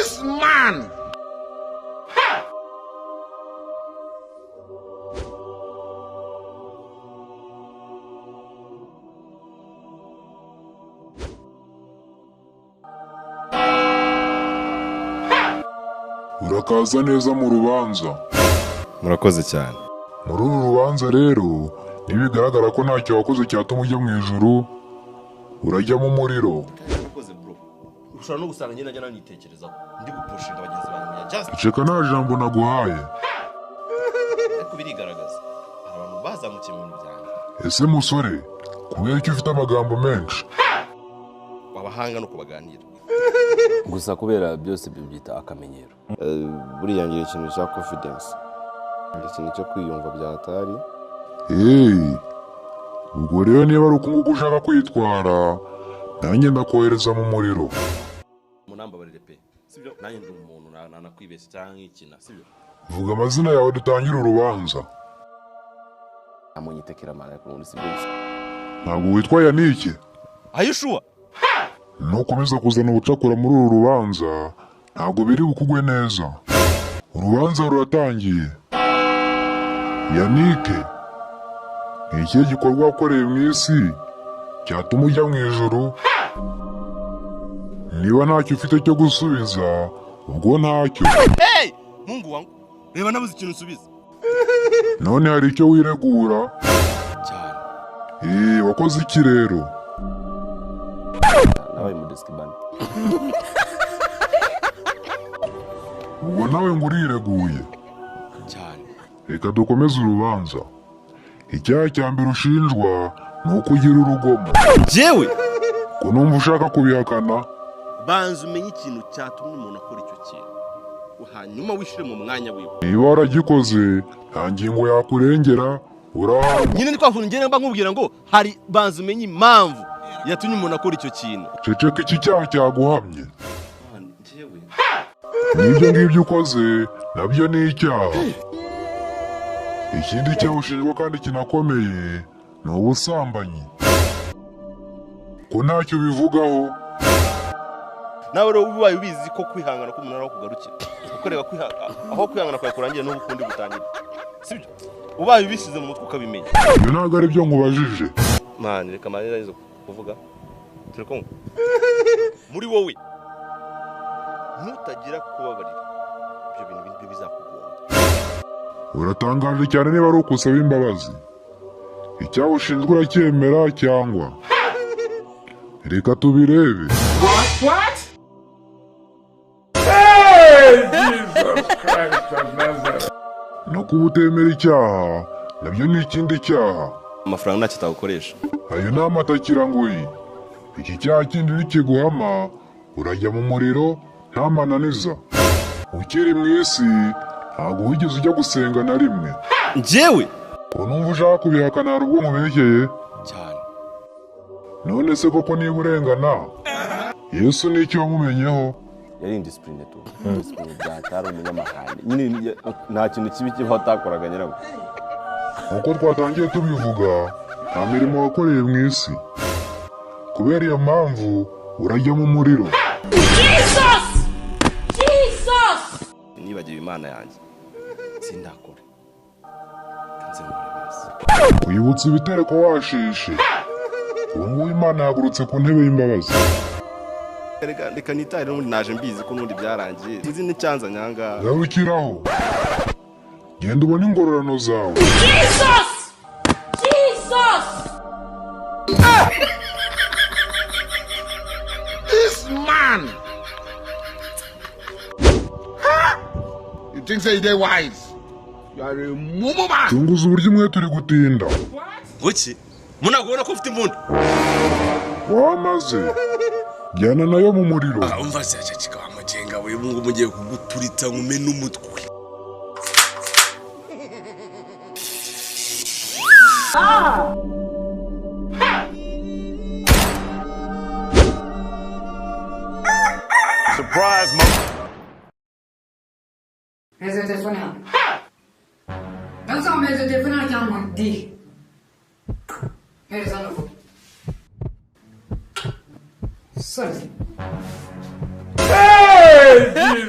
This man! Urakaza neza mu rubanza. Murakoze cyane. Muri uru rubanza rero, nibigaragara ko ntacyo wakoze cyatuma ujya mu ijuru, urajya mu muriro. Ushobora no gusanga njye najya nanitekerezaho ndi gupushinga abagenzi banjye just Ceka nta jambo naguhaye. ariko birigaragaza abantu bazamukiye mu bintu byanjye. Ese musore, kubera icyo ufite amagambo menshi? Wabahanga no kubaganira. Gusa kubera byose byita akamenyero. Buriya ngira ikintu cya confidence. Ikintu cyo kwiyumva byatari. Ubwo rero niba ari ukunguka ushaka kwitwara, nanjye ndakohereza mu muriro. Munambabarire pe. Sibyo nanjye ndi umuntu nakwibeshya cyangwa ikina, sibyo? Vuga amazina yawe dutangira urubanza. Amunyitekera mara ku muri sibyo. Ntabwo witwa Yannick? Are you sure? Nukomeza kuzana ubucakura muri uru rubanza, ntabwo biri bukugwe neza. Urubanza ruratangiye. Yannick, ni ikihe gikorwa wakoreye mu isi cyatuma ujya mu ijuru? Niba ntacyo ufite cyo gusubiza, ubwo ntacyo. Hey! Mungu wangu. Reba nabuze ikintu nsubiza. None hari icyo wiregura? Cyane. Wakoze iki rero? Nawe mu desk band. Ubwo nawe ngo urireguye. Cyane. Reka dukomeze urubanza. Icyaha cya mbere ushinjwa ni ukugira urugomo. Jewe! Ko numva ushaka kubihakana? Banza umenye ikintu cyatumye umuntu akora icyo kintu. Hanyuma wishire mu mwanya wiwe. Niba waragikoze, nta ngingo yakurengera, urahanwa. Nyine ni kwa kuntu ngene mba nkubwira ngo hari banza umenye impamvu yatumye umuntu akora icyo kintu. Ceceka iki cyaha cyaguhamye. Jewe. N'ibyo ngibyo ukoze, nabyo ni icyaha. Ikindi cyaha ushinjwa kandi kinakomeye, ni ubusambanyi. Ko ntacyo bivugaho. Nawe rero ubaye ubizi ko kwihangana ko umuntu ari kugarukira. Ukoreba aho kwihangana kwawe kurangiye n'ubukundi gutangira. Sibyo? Ubaye ubisize mu mutwe ukabimenya. Ibyo ntabwo ari byo nkubajije. Man, reka marira izo kuvuga. Turi kumwe. Muri wowe ntutagira kubabarira. Ibyo bintu bizakugora. Uratangaje cyane niba ari ukusaba imbabazi. Icyaha ushinzwe uracyemera cyangwa? Reka tubirebe. What? Hey, Jesus Christ of Nazareth. No kuba utemera icyaha, nabyo ni ikindi cyaha. Amafaranga ntacyo atagukoresha. Ayo ni amatakirangoyi. Iki cyaha kindi nikiguhama, urajya mu muriro nta mananiza. Ukiri mu isi, ntabwo wigeze ujya gusenga na rimwe. Njyewe? Ko numva ushaka kubihakana hari ubwo mubeshyeye? Cyane. None se koko niba urengana, Yesu ni icyo wamumenyeho? Yari indiscipline tu. Indiscipline byatari umunyamahane. Nyine nta kintu kibi kibaho atakoraga nyirawe. Uko twatangiye tubivuga, nta mirimo wakoreye mu isi. Kubera iyo mpamvu, urajya mu muriro. Jesus! Jesus! Nibagiwe Imana yanjye. Sindakora. Kanze muri bose. Wibutse ibitereko washishe. Ubu ngubu Imana yahagurutse ku ntebe y'imbabazi. Reka nitahire n'ubundi naje mbizi ko n'ubundi byarangiye. Sinzi n'icyanza nyanga. Garukiraho. Genda ubone ingororano zawe. Jesus! Jesus! This man! You think say they wise? You are a mumu man! Tunguza uburyo umwe turi gutinda. Kuki? Munagubona ko ufite imbunda. Wamaze. Jyana nayo mu muriro. Umva se cyacika amagenga we bungu mugiye kuguturitsa ngume n'umutwe. Surprise, mom! Meze telefone yangu. Nasema meze telefone yangu di. Meze sana bu. Sorry. Hey, Jesus!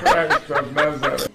Christ of Nazareth.